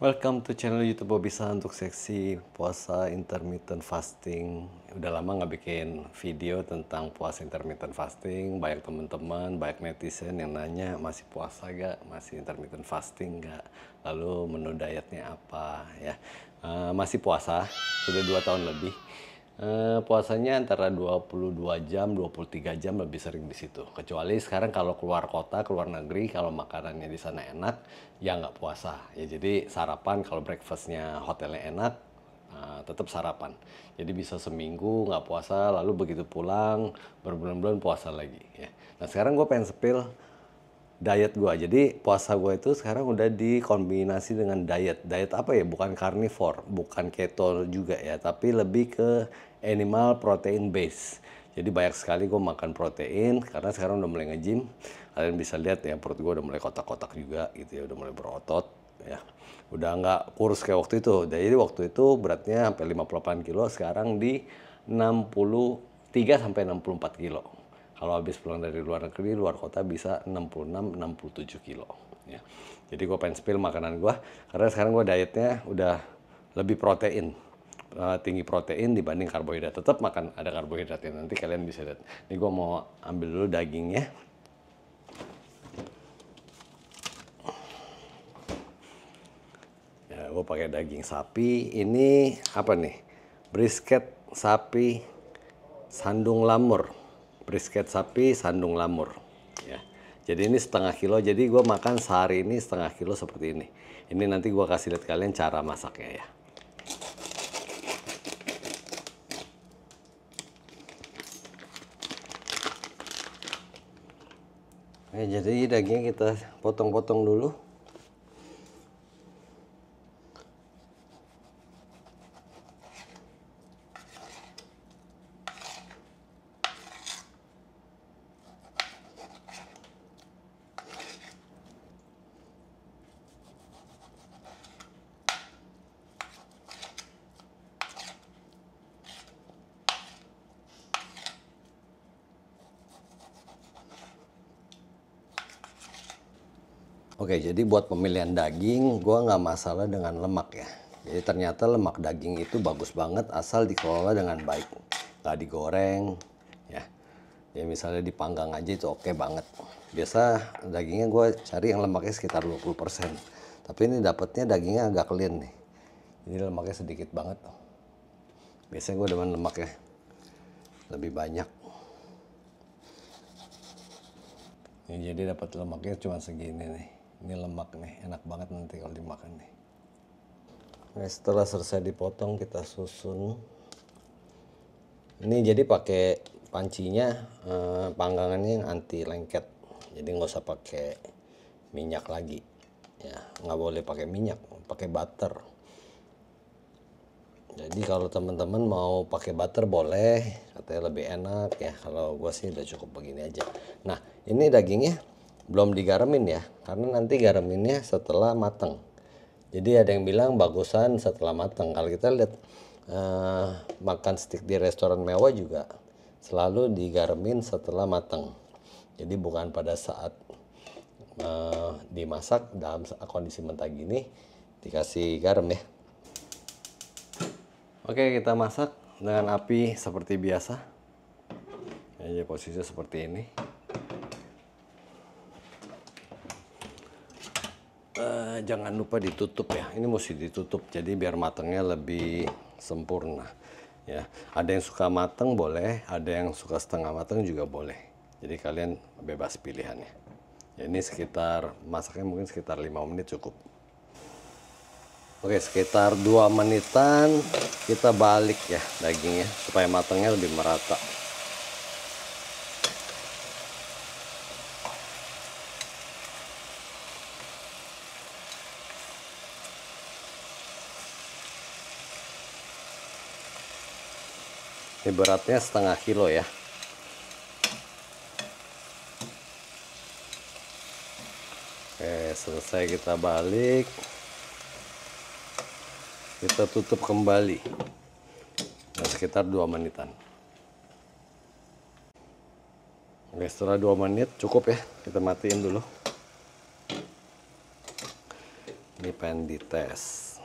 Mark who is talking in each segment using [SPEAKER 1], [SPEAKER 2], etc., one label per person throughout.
[SPEAKER 1] Welcome to channel YouTube Bobisa untuk seksi puasa intermittent fasting. Udah lama nggak bikin video tentang puasa intermittent fasting. Banyak teman-teman, banyak netizen yang nanya masih puasa gak, masih intermittent fasting gak, lalu menu dietnya apa ya. Masih puasa, sudah 2 tahun lebih. Puasanya antara 22 jam, 23 jam lebih sering di situ. Kecuali sekarang kalau keluar kota, keluar negeri, kalau makanannya di sana enak, ya nggak puasa. Ya jadi sarapan kalau breakfastnya hotelnya enak, tetap sarapan. Jadi bisa seminggu nggak puasa, lalu begitu pulang berbulan-bulan puasa lagi. Ya. Nah sekarang gue pengen sepil diet gue. Jadi puasa gue itu sekarang udah dikombinasi dengan diet. Diet apa ya? Bukan carnivore, bukan keto juga ya, tapi lebih ke animal protein base. Jadi banyak sekali gue makan protein karena sekarang udah mulai nge-gym. Kalian bisa lihat ya perut gue udah mulai kotak-kotak juga gitu ya, udah mulai berotot ya. Udah nggak kurus kayak waktu itu. Jadi waktu itu beratnya sampai 58 kilo, sekarang di 63 sampai 64 kilo. Kalau habis pulang dari luar negeri, luar kota bisa 66-67 kilo. Ya. Jadi gue pengen spill makanan gue, karena sekarang gue dietnya udah lebih protein. Tinggi protein dibanding karbohidrat. Tetap makan ada karbohidratnya, nanti kalian bisa lihat. Ini gue mau ambil dulu dagingnya. Ya, gue pakai daging sapi. Ini apa nih? Brisket sapi sandung lamur. Brisket sapi sandung lamur ya. Jadi ini setengah kilo, jadi gue makan sehari ini setengah kilo seperti ini. Ini nanti gue kasih lihat kalian cara masaknya ya. Jadi dagingnya kita potong-potong dulu. Oke, jadi buat pemilihan daging, gue nggak masalah dengan lemak ya. Jadi ternyata lemak daging itu bagus banget asal dikelola dengan baik. Nggak digoreng, ya. Ya misalnya dipanggang aja itu oke banget. Biasa dagingnya gue cari yang lemaknya sekitar 20%. Tapi ini dapetnya dagingnya agak clean nih. Jadi lemaknya sedikit banget. Biasanya gue demen lemaknya lebih banyak. Jadi dapat lemaknya cuma segini nih. Ini lemak nih, enak banget nanti kalau dimakan nih. Nah, setelah selesai dipotong kita susun. Ini jadi pakai pancinya, panggangannya yang anti lengket. Jadi nggak usah pakai minyak lagi. Ya, nggak boleh pakai minyak, pakai butter. Jadi kalau teman-teman mau pakai butter boleh, katanya lebih enak ya. Kalau gue sih udah cukup begini aja. Nah, ini dagingnya belum digaramin ya, karena nanti garaminnya setelah matang. Jadi ada yang bilang bagusan setelah matang. Kalau kita lihat makan steak di restoran mewah juga selalu digaramin setelah matang. Jadi bukan pada saat dimasak dalam kondisi mentah gini dikasih garam ya. Oke, kita masak dengan api seperti biasa. Ya, posisinya seperti ini. Jangan lupa ditutup ya. Ini mesti ditutup jadi biar matangnya lebih sempurna. Ya, ada yang suka matang boleh, ada yang suka setengah matang juga boleh. Jadi kalian bebas pilihannya. Ya, ini sekitar masaknya mungkin sekitar 5 menit cukup. Oke, sekitar 2 menitan kita balik ya dagingnya supaya matangnya lebih merata. Ini beratnya setengah kilo ya. Oke, selesai kita balik. Kita tutup kembali. Nah, sekitar 2 menitan. Oke, setelah 2 menit cukup ya. Kita matiin dulu. Ini pengen dites,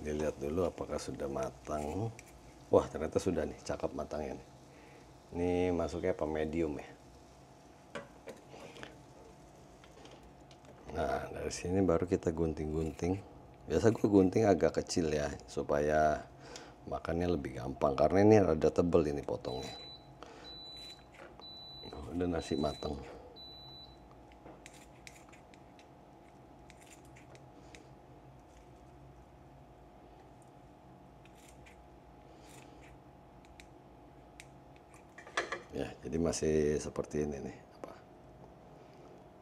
[SPEAKER 1] dilihat dulu apakah sudah matang. Wah, ternyata sudah nih, cakep matangnya nih. Ini masuknya apa, medium ya. Nah, dari sini baru kita gunting-gunting. Biasa gue gunting agak kecil ya, supaya makannya lebih gampang. Karena ini rada tebel ini potongnya. Udah nasi matang. Ya, jadi masih seperti ini nih.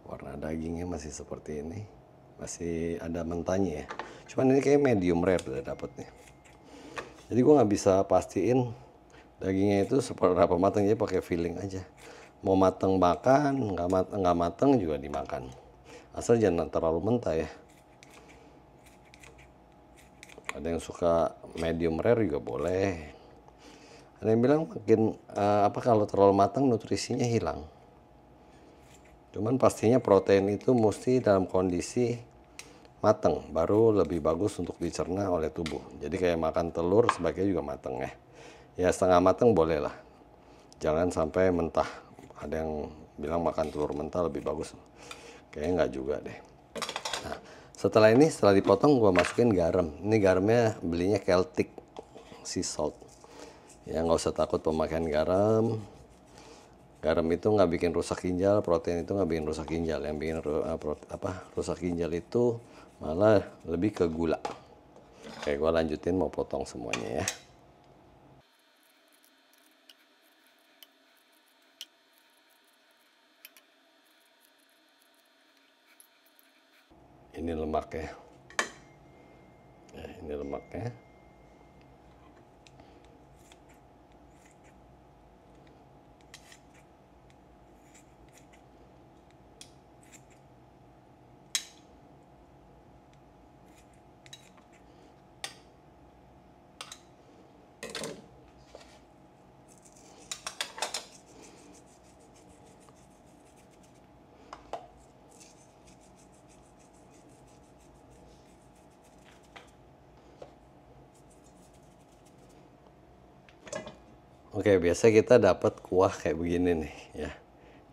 [SPEAKER 1] Warna dagingnya masih seperti ini. Masih ada mentahnya ya. Cuman ini kayak medium rare udah dapet nih. Jadi gue nggak bisa pastiin dagingnya itu seberapa matang, jadi pakai feeling aja. Mau matang makan, nggak matang juga dimakan. Asal jangan terlalu mentah ya. Ada yang suka medium rare juga boleh. Ada yang bilang makin kalau terlalu matang nutrisinya hilang. Cuman pastinya protein itu mesti dalam kondisi matang, baru lebih bagus untuk dicerna oleh tubuh. Jadi kayak makan telur sebaiknya juga matang ya. Ya setengah matang boleh lah. Jangan sampai mentah. Ada yang bilang makan telur mentah lebih bagus. Kayaknya nggak juga deh. Nah, setelah dipotong gue masukin garam. Ini garamnya belinya Celtic Sea Salt. Ya nggak usah takut pemakaian garam. Garam itu nggak bikin rusak ginjal, protein itu nggak bikin rusak ginjal. Yang bikin rusak ginjal itu malah lebih ke gula. Oke, gue lanjutin mau potong semuanya ya. Ini lemaknya. Ya, ini lemaknya. Oke, biasa kita dapat kuah kayak begini nih ya.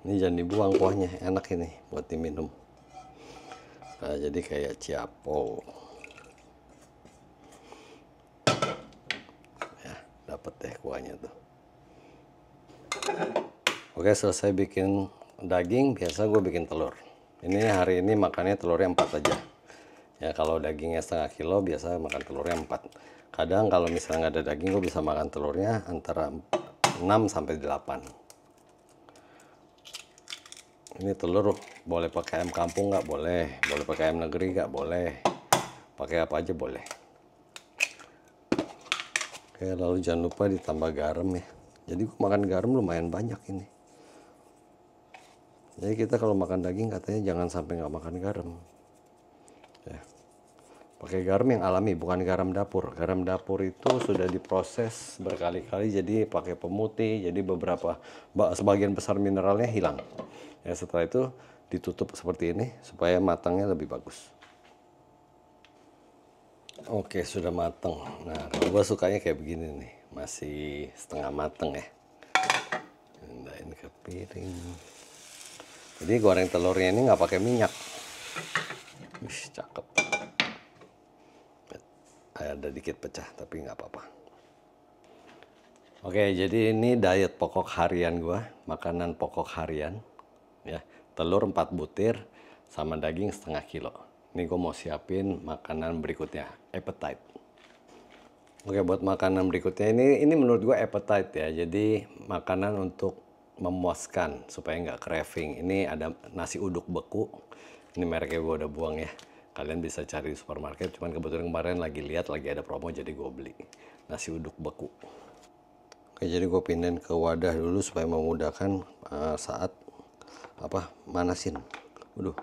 [SPEAKER 1] Ini jangan dibuang kuahnya, enak ini buat diminum. Nah, jadi kayak ciapo. Ya, dapat deh kuahnya tuh. Oke, selesai bikin daging, biasa gue bikin telur. Ini hari ini makannya telurnya 4 aja. Ya kalau dagingnya setengah kilo, biasa makan telurnya 4. Kadang kalau misalnya nggak ada daging, gue bisa makan telurnya antara 6 sampai 8. Ini telur boleh pakai ayam kampung nggak boleh, boleh pakai ayam negeri nggak boleh, pakai apa aja boleh. Oke, lalu jangan lupa ditambah garam ya. Jadi gue makan garam lumayan banyak ini. Jadi kita kalau makan daging katanya jangan sampai nggak makan garam. Ya. Pakai garam yang alami, bukan garam dapur. Garam dapur itu sudah diproses berkali-kali, jadi pakai pemutih, jadi sebagian besar mineralnya hilang. Ya, setelah itu ditutup seperti ini supaya matangnya lebih bagus. Oke, sudah matang. Nah, gue sukanya kayak begini nih, masih setengah matang ya. Pindahin ke piring. Jadi goreng telurnya ini nggak pakai minyak. Wih, cakep. Ada dikit pecah tapi nggak apa-apa. Oke, jadi ini diet pokok harian gua, makanan pokok harian ya. Telur 4 butir sama daging setengah kilo. Ini gue mau siapin makanan berikutnya, appetite. Oke, buat makanan berikutnya ini menurut gue appetite ya. Jadi makanan untuk memuaskan supaya nggak craving. Ini ada nasi uduk beku. Ini mereknya gue udah buang ya. Kalian bisa cari di supermarket. Cuman kebetulan kemarin lagi lihat lagi ada promo jadi gue beli nasi uduk beku. Oke, jadi gue pindahin ke wadah dulu supaya memudahkan saat manasin. Waduh,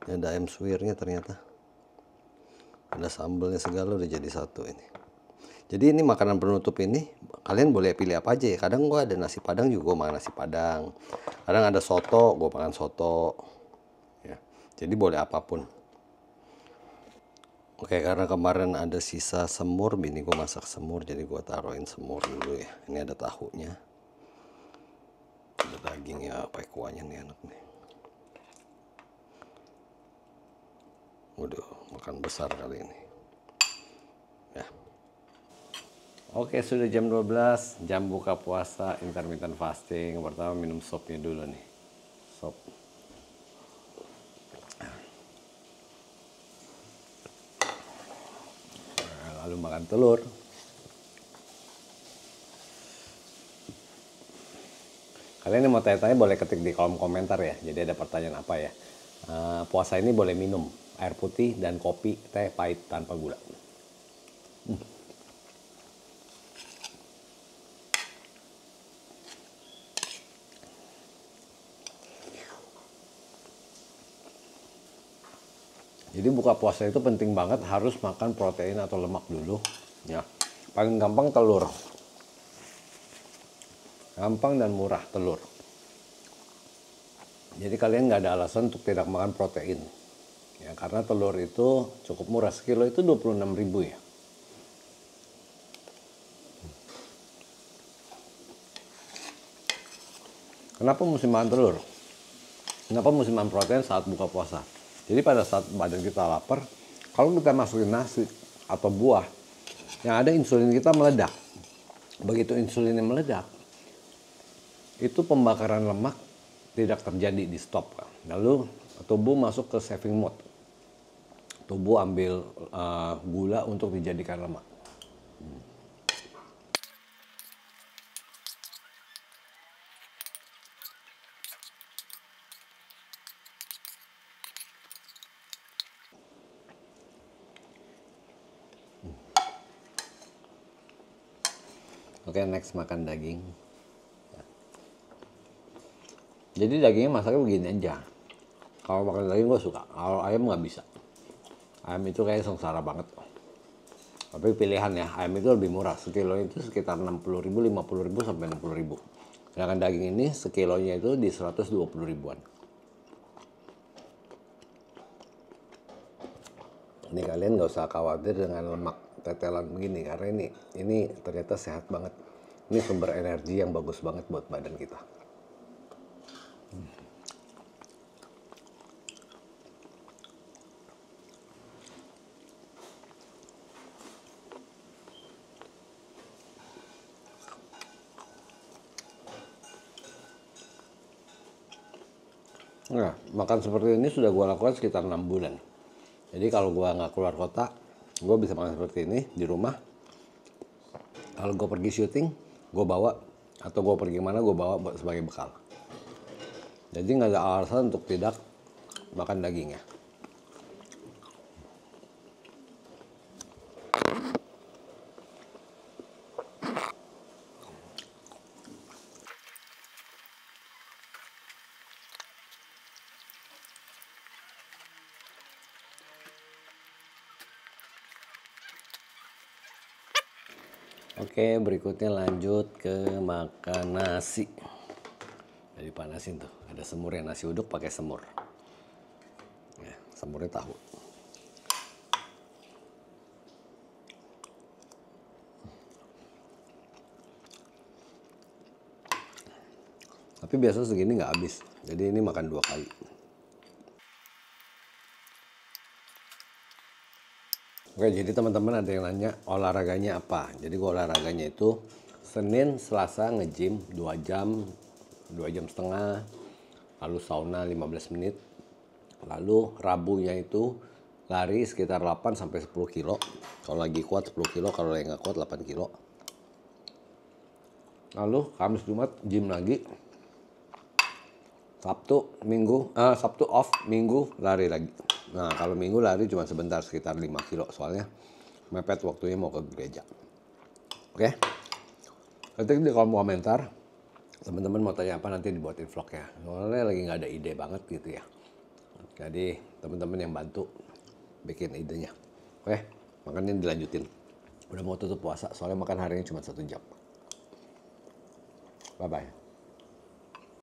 [SPEAKER 1] ini ada ayam suwirnya ternyata. Ada sambelnya segala udah jadi satu ini. Jadi ini makanan penutup ini kalian boleh pilih apa aja ya. Kadang gue ada nasi padang juga gue makan nasi padang. Kadang ada soto gue makan soto. Ya, jadi boleh apapun. Oke, karena kemarin ada sisa semur, bini gue masak semur, jadi gue taruhin semur dulu ya. Ini ada tahunya, ada dagingnya, apa kuahnya nih enak nih. Waduh, makan besar kali ini. Ya. Oke, sudah jam 12, jam buka puasa intermittent fasting. Pertama minum sopnya dulu nih. Sop. Lalu makan telur. Kalian yang mau tanya-tanya boleh ketik di kolom komentar ya. Jadi ada pertanyaan apa ya. Puasa ini boleh minum air putih dan kopi, teh pahit tanpa gula. Jadi buka puasa itu penting banget, harus makan protein atau lemak dulu. Ya, paling gampang telur. Gampang dan murah telur. Jadi kalian nggak ada alasan untuk tidak makan protein. Ya, karena telur itu cukup murah. Sekilo itu 26.000 ya. Kenapa mesti makan telur? Kenapa mesti makan protein saat buka puasa? Jadi pada saat badan kita lapar, kalau kita masukin nasi atau buah, yang ada insulin kita meledak. Begitu insulinnya meledak, itu pembakaran lemak tidak terjadi, di stop. Lalu tubuh masuk ke saving mode. Tubuh ambil gula untuk dijadikan lemak. Oke, next makan daging. Jadi dagingnya masaknya begini aja. Kalau makan daging gue suka, kalau ayam nggak bisa. Ayam itu kayak sengsara banget. Tapi pilihan ya, ayam itu lebih murah. Sekilo itu sekitar 60.000, 50.000 sampai 60.000. Sedangkan daging ini sekilonya itu di 120 ribuan. Ini kalian nggak usah khawatir dengan lemak tetelan begini, karena ini ternyata sehat banget. Ini sumber energi yang bagus banget buat badan kita. Nah, makan seperti ini sudah gue lakukan sekitar 6 bulan. Jadi kalau gue nggak keluar kota, gue bisa makan seperti ini di rumah. Kalau gue pergi syuting, gue bawa, atau gue pergi mana gue bawa sebagai bekal. Jadi nggak ada alasan untuk tidak makan dagingnya. Oke, berikutnya lanjut ke makan nasi. Jadi panasin tuh, ada semurnya, nasi uduk pakai semur. Ya, semurnya tahu. Tapi biasa segini nggak habis, jadi ini makan 2 kali. Oke, jadi teman-teman ada yang nanya olahraganya apa. Jadi gue olahraganya itu Senin, Selasa nge-gym 2 jam, 2 jam setengah. Lalu sauna 15 menit. Lalu Rabunya itu lari sekitar 8 sampai 10 kilo. Kalau lagi kuat 10 kilo, kalau lagi nggak kuat 8 kilo. Lalu Kamis Jumat gym lagi. Sabtu off, Minggu lari lagi. Nah, kalau Minggu lari cuma sebentar, sekitar 5 kilo. Soalnya mepet waktunya mau ke gereja. Oke? Ketik di kolom komentar. Teman-teman mau tanya apa, nanti dibuatin vlog ya. Soalnya lagi nggak ada ide banget gitu ya. Jadi teman-teman yang bantu bikin idenya. Oke? Makanya dilanjutin. Udah mau tutup puasa, soalnya makan harinya cuma 1 jam. Bye-bye.